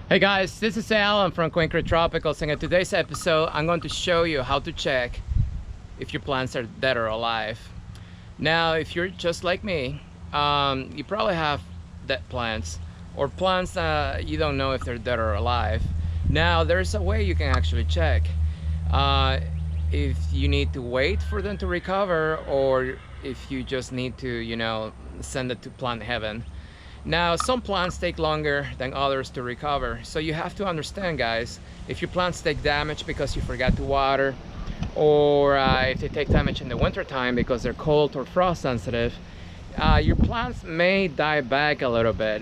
Hey guys, this is Alan from Quinker Tropicals, and in today's episode I'm going to show you how to check if your plants are dead or alive. Now if you're just like me, you probably have dead plants or plants that you don't know if they're dead or alive. Now there's a way you can actually check if you need to wait for them to recover or if you just need to, send it to plant heaven. Now, some plants take longer than others to recover. So you have to understand, guys, if your plants take damage because you forgot to water, or if they take damage in the winter time because they're cold or frost sensitive, your plants may die back a little bit.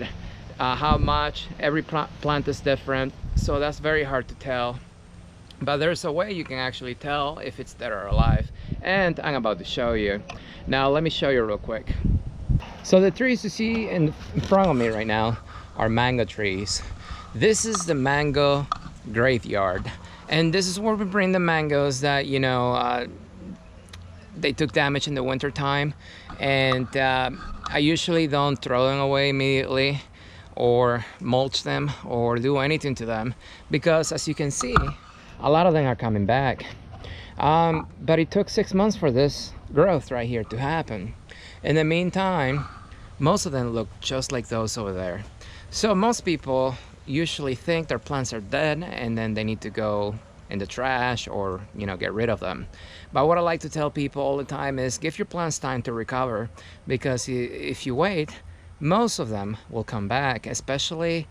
How much? Every plant is different, so that's very hard to tell. But there's a way you can actually tell if it's dead or alive, and I'm about to show you. Now, let me show you real quick. So the trees you see in front of me right now are mango trees. This is the mango graveyard, and this is where we bring the mangoes that they took damage in the winter time, and I usually don't throw them away immediately or mulch them or do anything to them, because as you can see, a lot of them are coming back. But it took 6 months for this growth right here to happen. In the meantime, most of them look just like those over there. So most people usually think their plants are dead and then they need to go in the trash or get rid of them. But what I like to tell people all the time is give your plants time to recover, because if you wait, most of them will come back, especially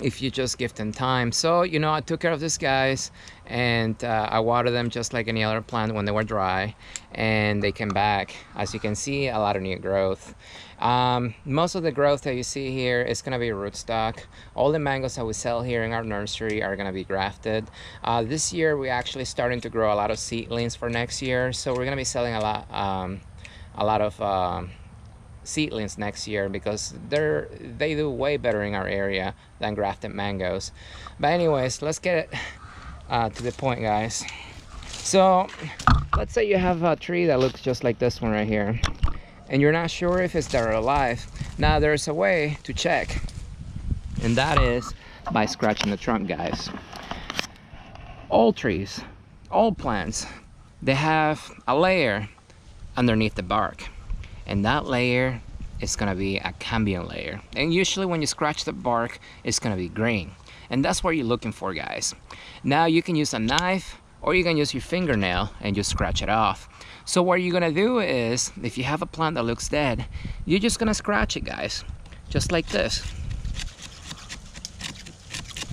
if you just give them time. So I took care of these guys, and I watered them just like any other plant when they were dry, and they came back. As you can see, a lot of new growth. Most of the growth that you see here is going to be rootstock. All the mangoes that we sell here in our nursery are going to be grafted. This year we're actually starting to grow a lot of seedlings for next year, so we're going to be selling a lot of seedlings next year, because they do way better in our area than grafted mangoes. But anyways, let's get it to the point, guys. So let's say you have a tree that looks just like this one right here, and you're not sure if it's dead or alive. Now there's a way to check, and that is by scratching the trunk, guys. All trees, all plants, they have a layer underneath the bark, and that layer is going to be a cambium layer, and usually when you scratch the bark, it's going to be green, and that's what you're looking for, guys. Now you can use a knife or you can use your fingernail and just scratch it off. So what you're going to do is, if you have a plant that looks dead, you're just going to scratch it, guys, just like this,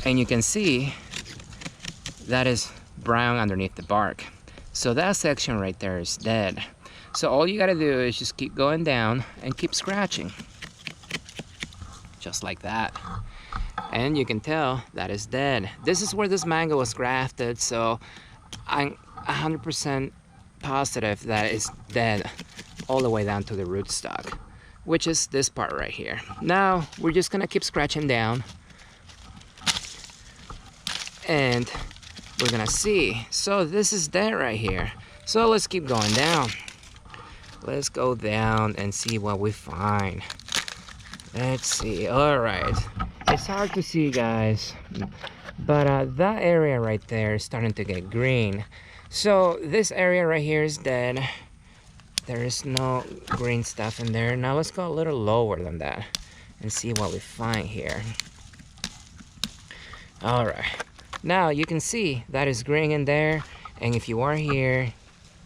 and you can see that is brown underneath the bark. So that section right there is dead. So all you gotta do is just keep going down and keep scratching, just like that, and you can tell that is dead. This is where this mango was grafted, so I'm 100% positive that it's dead all the way down to the rootstock, which is this part right here. Now we're just gonna keep scratching down, and we're gonna see. So this is dead right here. So let's keep going down. Let's go down and see what we find. Let's see. All right, it's hard to see, guys, but that area right there is starting to get green. So this area right here is dead. There is no green stuff in there. Now let's go a little lower than that and see what we find here. All right, now you can see that is green in there, and if you are here,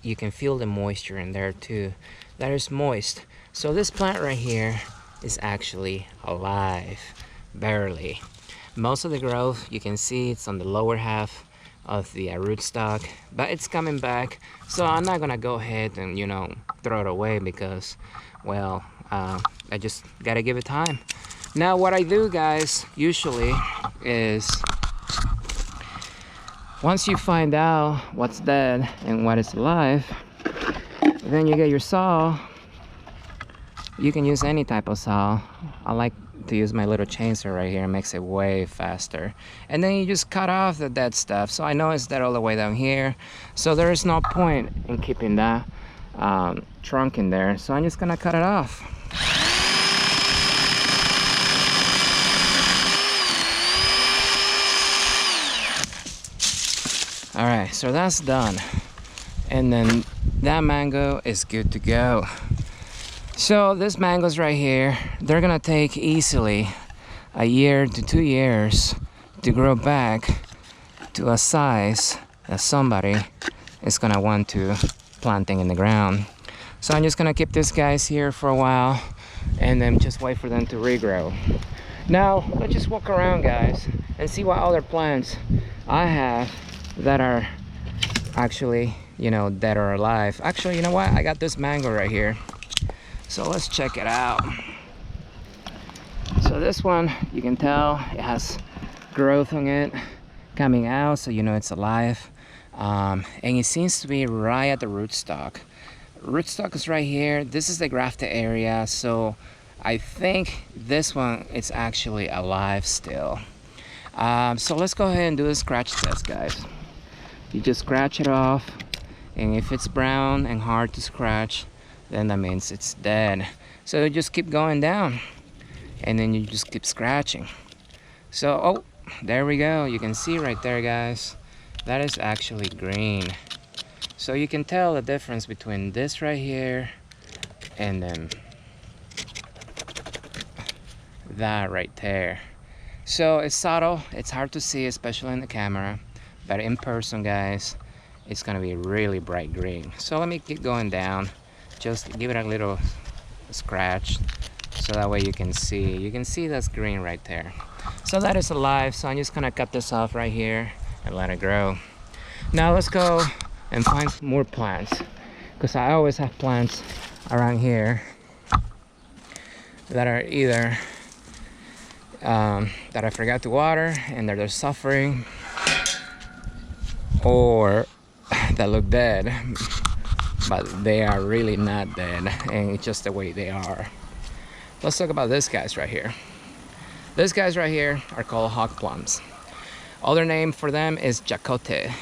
you can feel the moisture in there too. That is moist. So this plant right here is actually alive, barely. Most of the growth, you can see it's on the lower half of the rootstock, but it's coming back. So I'm not gonna go ahead and throw it away, because, well, I just gotta give it time. Now what I do, guys, usually is, once you find out what's dead and what is alive, then you get your saw. You can use any type of saw. I like to use my little chainsaw right here. It makes it way faster. And then you just cut off the dead stuff. So I know it's dead all the way down here, so there is no point in keeping that trunk in there. So I'm just gonna cut it off. All right, so that's done. And then that mango is good to go. So this mangoes right here, they're gonna take easily a year to 2 years to grow back to a size that somebody is gonna want to planting in the ground. So I'm just gonna keep these guys here for a while and then just wait for them to regrow. Now let's just walk around, guys, and see what other plants I have that are actually, you know, dead or alive. Actually, you know what, I got this mango right here, so let's check it out. So this one, you can tell it has growth on it coming out, so you know it's alive. And it seems to be right at the rootstock. Rootstock is right here. This is the grafted area, so I think this one is actually alive still. So let's go ahead and do a scratch test, guys. You just scratch it off, and if it's brown and hard to scratch, then that means it's dead. So you just keep going down, and then you just keep scratching. So, oh, there we go. You can see right there, guys, that is actually green. So you can tell the difference between this right here and then that right there. So it's subtle, it's hard to see, especially in the camera, but in person, guys, it's gonna be really bright green. So let me keep going down, just give it a little scratch so that way you can see that's green right there. So that is alive. So I'm just gonna cut this off right here and let it grow. Now let's go and find more plants, because I always have plants around here that are either that I forgot to water and they're suffering, or that look dead, but they are really not dead, and it's just the way they are. Let's talk about these guys right here. These guys right here are called hog plums. Other name for them is jacote.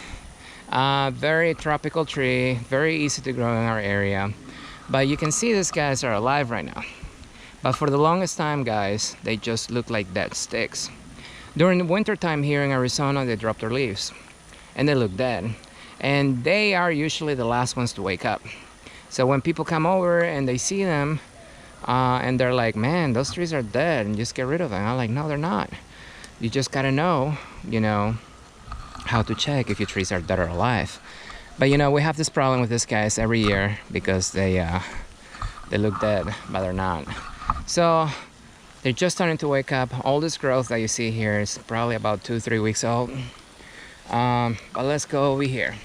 Very tropical tree, very easy to grow in our area. But you can see these guys are alive right now. But for the longest time, guys, they just look like dead sticks. During the winter time here in Arizona, they drop their leaves and they look dead. And they are usually the last ones to wake up. So when people come over and they see them, and they're like, man, those trees are dead, and just get rid of them. I'm like, no, they're not. You just gotta know, you know, how to check if your trees are dead or alive. But you know, we have this problem with these guys every year because they look dead, but they're not. So they're just starting to wake up. All this growth that you see here is probably about 2-3 weeks old. But let's go over here.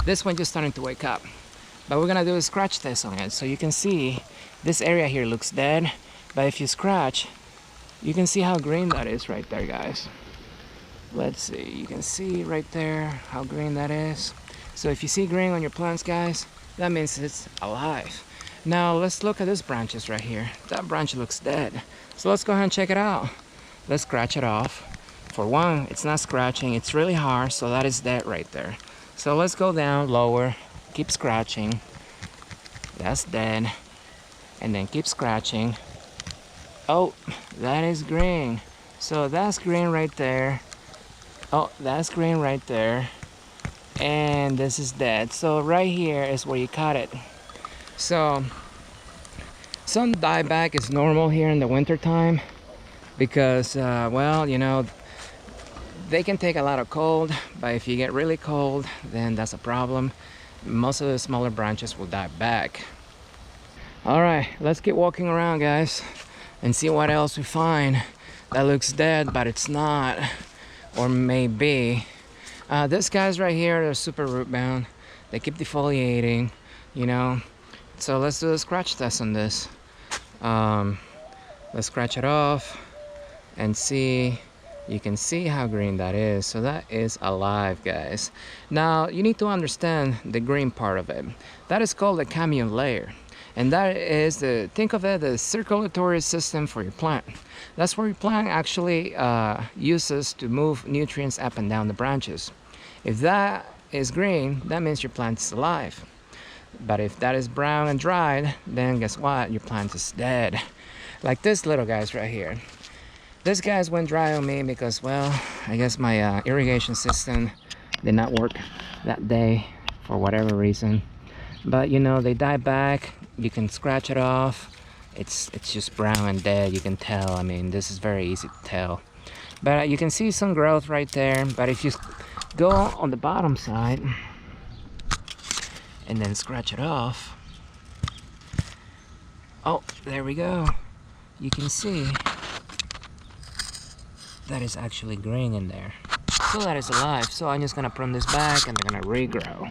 This one just starting to wake up. But we're gonna do a scratch test on it. So you can see this area here looks dead, but if you scratch, you can see how green that is right there, guys. Let's see, you can see right there how green that is. So if you see green on your plants, guys, that means it's alive. Now let's look at these branches right here. That branch looks dead. So let's go ahead and check it out. Let's scratch it off. For one, it's not scratching, it's really hard, so that is dead right there. So let's go down lower, keep scratching. That's dead. And then keep scratching. Oh, that is green. So that's green right there. Oh, that's green right there. And this is dead. So right here is where you cut it. So some dieback is normal here in the winter time because well, you know, they can take a lot of cold, but if you get really cold, then that's a problem. Most of the smaller branches will die back. All right, let's keep walking around, guys, and see what else we find that looks dead, but it's not, or maybe. These guys right here, they're super root bound. They keep defoliating, you know. So let's do a scratch test on this. Let's scratch it off and see. You can see how green that is. So that is alive, guys. Now you need to understand the green part of it. That is called the commune layer. And that is the, think of it, the circulatory system for your plant. That's where your plant actually uses to move nutrients up and down the branches. If that is green, that means your plant is alive. But if that is brown and dried, then guess what? Your plant is dead. Like this little guys right here. This guys went dry on me because, well, I guess my irrigation system did not work that day for whatever reason. But you know, they die back. You can scratch it off. It's just brown and dead, you can tell. I mean, this is very easy to tell. But you can see some growth right there. But if you go on the bottom side and then scratch it off, oh, there we go. You can see that is actually green in there. So that is alive. So I'm just gonna prune this back and they're gonna regrow.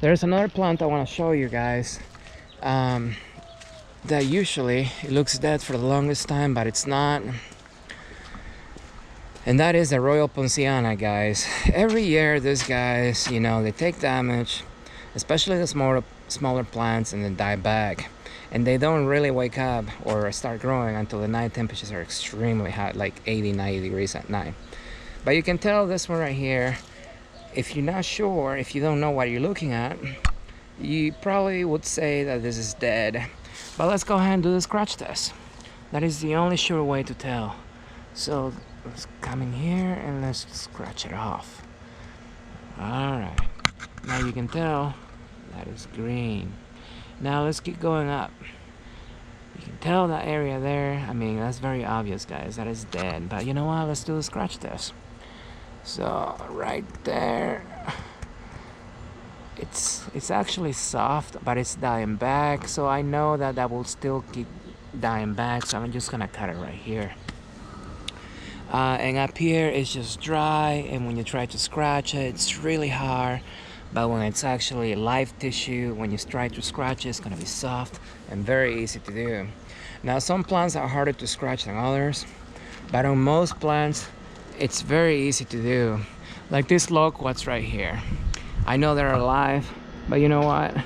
There's another plant I want to show you guys. That usually it looks dead for the longest time, but it's not. And that is the Royal Poinciana, guys. Every year these guys, you know, they take damage, especially the smaller plants, and then die back. And they don't really wake up or start growing until the night temperatures are extremely hot, like 80, 90 degrees at night. But you can tell this one right here, if you're not sure, if you don't know what you're looking at, you probably would say that this is dead. But let's go ahead and do the scratch test. That is the only sure way to tell. So let's come in here and let's scratch it off. Alright, now you can tell that is green. Now let's keep going up. You can tell that area there. I mean, that's very obvious, guys, that is dead. But you know what, let's do the scratch test. So right there, it's actually soft, but it's dying back, so I know that that will still keep dying back, so I'm just gonna cut it right here. And up here it's just dry, and when you try to scratch it, it's really hard. But when it's actually live tissue, when you try to scratch it, it's gonna be soft and very easy to do. Now some plants are harder to scratch than others, but on most plants it's very easy to do. Like this loquats right here, I know they're alive, but you know what?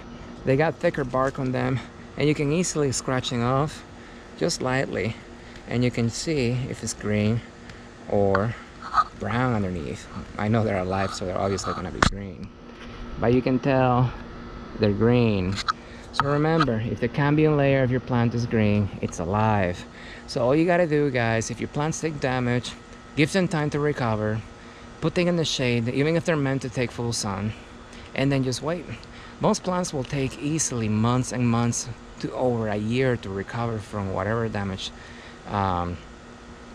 They got thicker bark on them, and you can easily scratch them off just lightly, and you can see if it's green or brown underneath. I know they're alive, so they're obviously gonna be green, but you can tell they're green. So remember, if the cambium layer of your plant is green, it's alive. So all you gotta do, guys, if your plants take damage, give them time to recover, put them in the shade, even if they're meant to take full sun, and then just wait. Most plants will take easily months and months to over a year to recover from whatever damage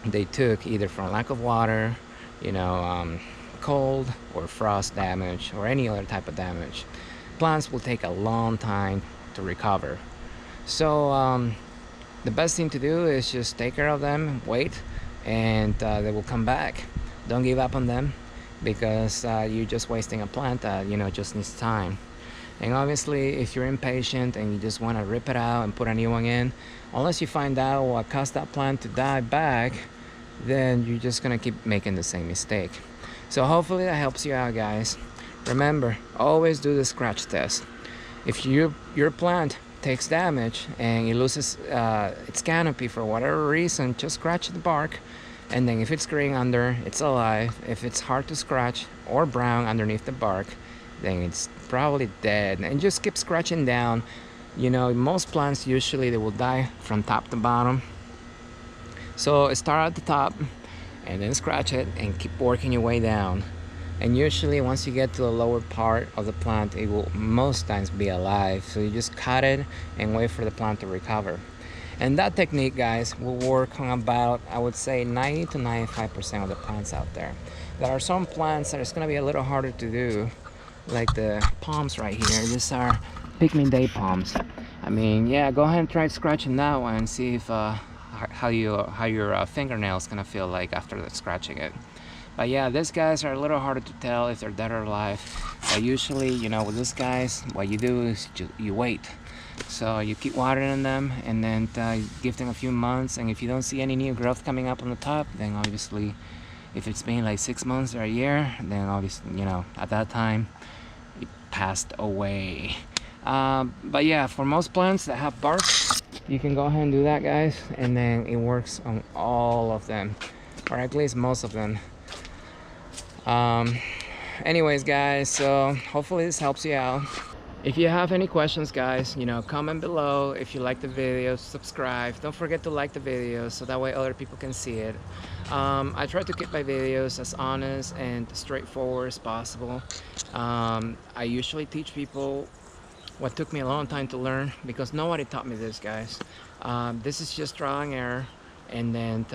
they took, either from lack of water, you know, cold or frost damage, or any other type of damage. Plants will take a long time to recover. So the best thing to do is just take care of them, wait, and they will come back. Don't give up on them, because you're just wasting a plant that, you know, just needs time. And obviously, if you're impatient and you just want to rip it out and put a new one in, unless you find out what caused that plant to die back, then you're just gonna keep making the same mistake. So hopefully that helps you out, guys. Remember, always do the scratch test. If your plant takes damage and it loses its canopy for whatever reason, just scratch the bark. And then if it's green under, it's alive. If it's hard to scratch or brown underneath the bark, then it's probably dead. And just keep scratching down. You know, most plants usually they will die from top to bottom. So start at the top and then scratch it and keep working your way down. And usually once you get to the lower part of the plant, it will most times be alive. So you just cut it and wait for the plant to recover. And that technique, guys, will work on about, I would say, 90 to 95% of the plants out there. There are some plants that it's going to be a little harder to do, like the palms right here. These are Pygmy Day palms. I mean, yeah, go ahead and try scratching that one and see if how your fingernails gonna feel like after scratching it. But yeah, these guys are a little harder to tell if they're dead or alive. But usually, you know, with these guys, what you do is you wait. So you keep watering them, and then give them a few months, and if you don't see any new growth coming up on the top, then obviously, if it's been like 6 months or a year, then obviously, you know, at that time it passed away. But yeah, for most plants that have bark, you can go ahead and do that, guys, and then it works on all of them, or at least most of them. Anyways, guys, so hopefully this helps you out. If you have any questions, guys, you know, comment below. If you like the video, subscribe. Don't forget to like the video so that way other people can see it. I try to keep my videos as honest and straightforward as possible. I usually teach people what took me a long time to learn, because nobody taught me this, guys. This is just trial and error, and then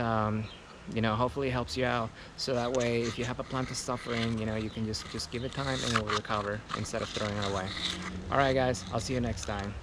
hopefully it helps you out. So that way, if you have a plant that's suffering, you can just give it time and it will recover instead of throwing it away. All right, guys. I'll see you next time.